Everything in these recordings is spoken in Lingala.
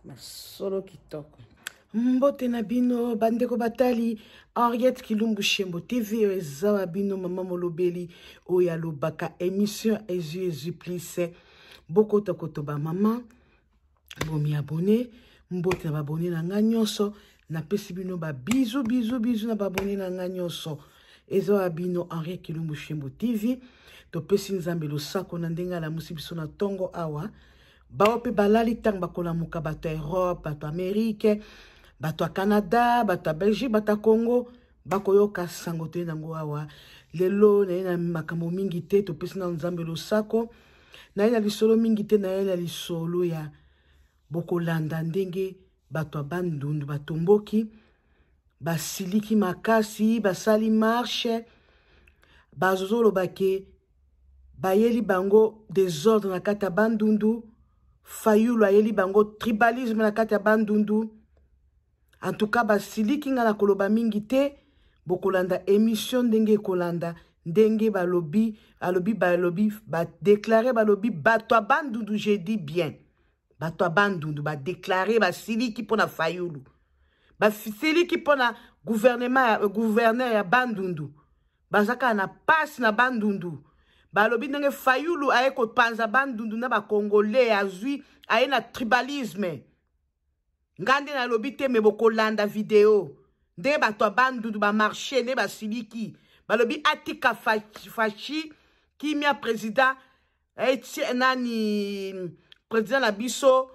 Masolo kitoko. Mbote na bino bandeko batali Henriette Kilumbu Shembo TV ezawa bino mama molobeli oya lobaka émission Ezu Plisse boko takotoba mama bomi abonné mbote na babonné na nganyonso na pesi bino ba bisou na babonné na nganyonso ezawa bino Henriette Kilumbu Shembo TV to pesi nzambe lo sako na ndenga la musibiso na tongo awa bao pe balali tang bakola muka bato Europe bato Amérique bato Canada bato Belgique bato Congo bakoyoka sango te nango awa lelo na makambo mingi te to pesi na nzambe lo sako na ina lisolo mingi te na ina lisolo ya bokolanda ndenge bato bandundu batomboki basiliki makasi basali marche bazozolo bake bayeli bango désordre na kata bandundu Fayulu ayeli bango tribalisme na kata bandundu. En tout cas, basiliki nga na koloba mingi te, bokolanda émission ndenge kolanda, ndenge balobi, ba déclaré balobi, bato bandundu, j'ai dit bien. Bato bandundu, ba déclaré, basiliki pona Fayulu. Basiliki pona gouverneur ya bandundu. Bazaka na passe na bandundu. Balobi ndenge Fayulu aye ko panza bandundu na ba Congolais azui aye na tribalisme. Ngande na lobi te me bokolanda video. Ndenge bato bandundu ba marché ne ba siliki. Balobi atika fachi kimia président nani président la biso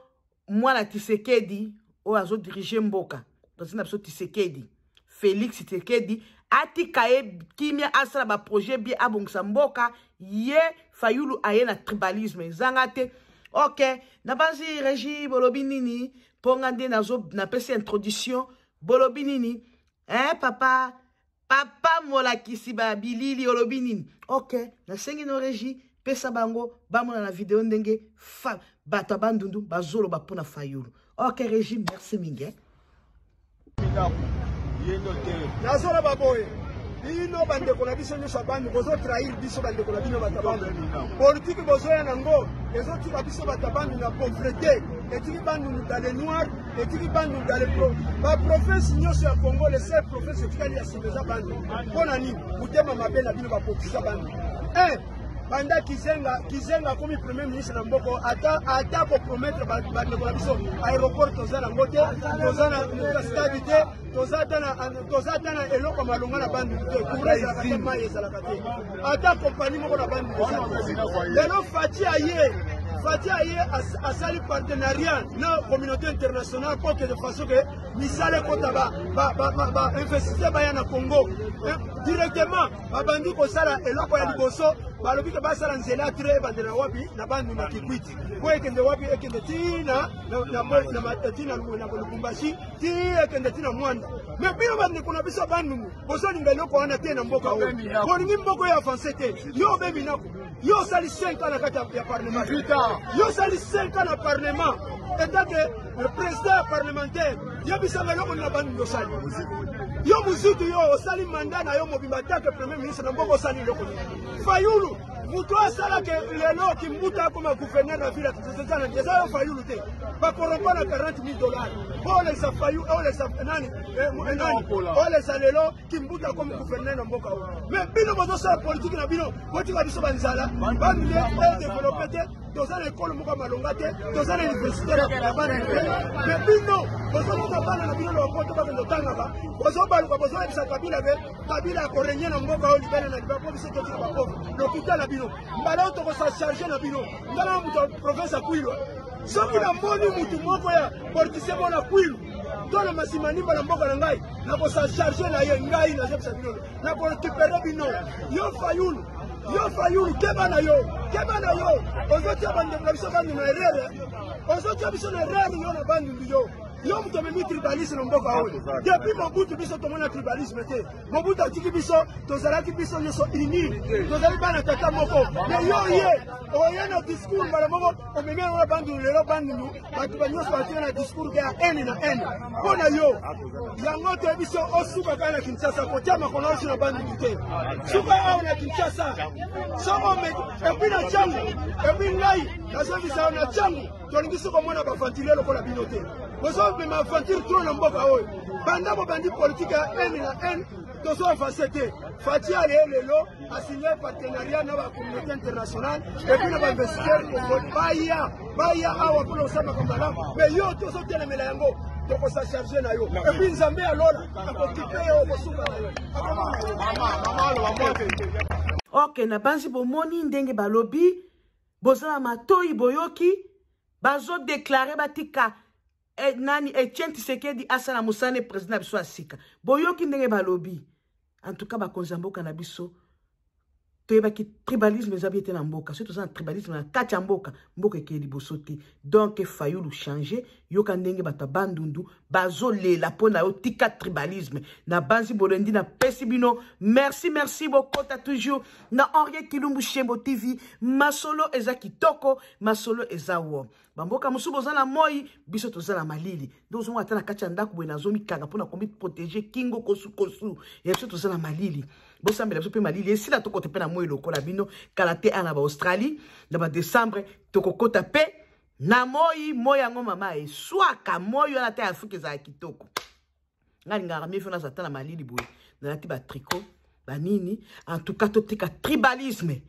mwana Tshisekedi o azo diriger mboka. Président la biso Tshisekedi. Félix Tshisekedi atika e kimia asala ba projet bi abongisa mboka ye Fayulu aye na tribalisme zangate. Ok, na banzi régie bolobi nini pongande nazo na pesi introduction bolobi nini papa mola kisiba bilili bolobi nini. Ok, na sengi no régie pesa bango bamona na vidéo ndenge bato bandundu bazolo bapona Fayulu. Ok régie, merci mingi. Nazola baboye bino bande ko na biso nyo sabani bozo trahir biso bande ko na bino batabando politique bozo ya nango ezo tuka biso batabando na pauvreté etiki bandu dans les noirs etiki bandu dans les pro ba prophète nyoso ya Congo les seul prophète etikali ya simeza bandu pona ni mutema mabe na bino ba popisa bandu banda kizenga comme premier ministre na mboko ata ko promettre bande ko na biso aéroport tozana ngote tozana stabilité tozatana eloko malonga na bandu te kureza kate maye ezalaka te ata kompani moko na bandu lelo Fati aye asali partenariat na communauté internationale pour que de façon que misale kota ba investisseur baya na Congo directement babandi ko sala eloko ya liboso balobi ke basala nzela tre bandela wapi na bandu na Kikwiti ko ekende wapi ekende tina na matatina na Lubumbashi ti ekende tina Mwanda mais bino bande kuna biso bandu boso ngelo ko ana te na mboka o ko ngi mboko ya avancé te yo bebi nako yo sali 5 ans na kata ya parlement yo sali 5 ans na parlement état que le président parlementaire yo bisanga loko na bandu yo sali yo muzitu yo sali mandat na yo mobimba take premier ministre na mboko sali loko Fayulu muto asala ke lelo kimbuta comme gouverneur na ville tuzana déjà yo Fayulu te ba korompa na $40,000 pour les Fayulu o les nani o les lelo kimbuta comme gouverneur na mboka mais bino bozo sa politique na bino boti ka biso banzala ba ni développer te tozana école moko malonga te tozana université na bana mais bino bozo na bana na bino lo poto ba ndo tanga ba bozo ba bozo bisa kabila ko renye na mboka o libana na libapo biso to ba pauvre l'hôpital na bino mbala to ko sa charger na bino ngala muto province Kwilu soki na mboni mutu moko ya politicien bona Kwilu to na masimani bala mboka na ngai na ko sa charger na ye ngai na jepsa bino na ko récupérer bino yo Fayulu keba na yo ozotia bande biso bandu na erreur ozotia biso na erreur yo na bandu yo yo muto memi tribalisme na mboka oyo depuis Mobutu biso tomona tribalisme te Mobutu atiki biso tozalaki biso nyonso uni tozali bana tata moko mais yo ye oye na discours mbala moko omemi yango na bandu lelo bandundu bato banyonso batika na discours ya haine na haine mpo na yo yango toyebi biso osuka kaka na Kinshasa kotia makolo osi na bandundu te suka awa na Kinshasa epuis na ntango epuis ngai nazobisa awa na ntango tolingi so komona bafantile lokola bino te bozomema bafantile tro na mboka oyo banda bobandi politike ya haine na haine tozoavance te Fati ale lelo asigné partenariat na communauté internationale epuis na bainvestisseur baya awa mpona kosamba kambala mais yo tozotelemela yango tokosa charge na yo epuis nzambe alola akokipe yo kosuka na yo ok na banzi bomoni ndenge balobi bozala matoi boyoki bazodeklare batika nani Etienne Tshisekedi asala musane président biso asika boyoki ndenge balobi en tout cas bakonza mboka na biso toyebaki tribalisme ezabi ete na mboka soki toza na tribalisme na kati ya mboka ekeye liboso te donc fayulu changer yoka ndenge bato bandundu bazolela mpo na yo tika tribalisme na banzi bolendi na pesi bino merci bokota toujours na Henriette Kilumbu Shembo TV masolo eza kitoko masolo eza wo bamboka mosusu boza na moi biso toza na malili donc ozongo ata na kati ya ndako boye nazomikanga mpona komi protéger kingo kosu ya biso toza na malili bosambela biso mpe malili esila tokota mpe na moi lokola bino kala te ana baaustralie na badécembre tokokota mpe na moi yango mama eswaka moi wana te afrika ezala kitoko nga lingaka mie fona zata na malili boye nalati batricot banini en tout cas totika tribalisme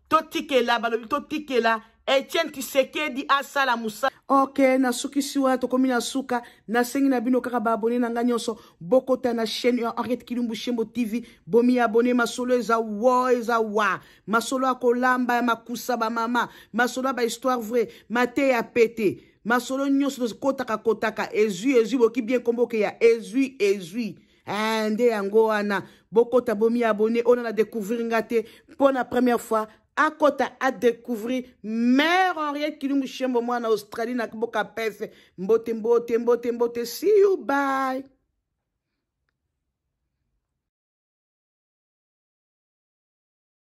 totikela balobi totikela Etienne Tshisekedi asala musa. Ok, nasukisi wana tokomi na suka nasengi na bino kaka baabone na nga nyonso bokota na chaîne ya Henriette Kilumbu Shembo TV bomi abone masolo eza wa masolo akolamba ya makusa ba mama masolo ba histoire vraie mate ya pete masolo nyonso kotaka ezui boki bien komboke ya ezui nde yango wana bokota bomi abone ona na découvrir ngate pour la première fois akota a découvrir mère Henriette Kilumbu Shembo moi en Australie na boka pef mbote see you bye.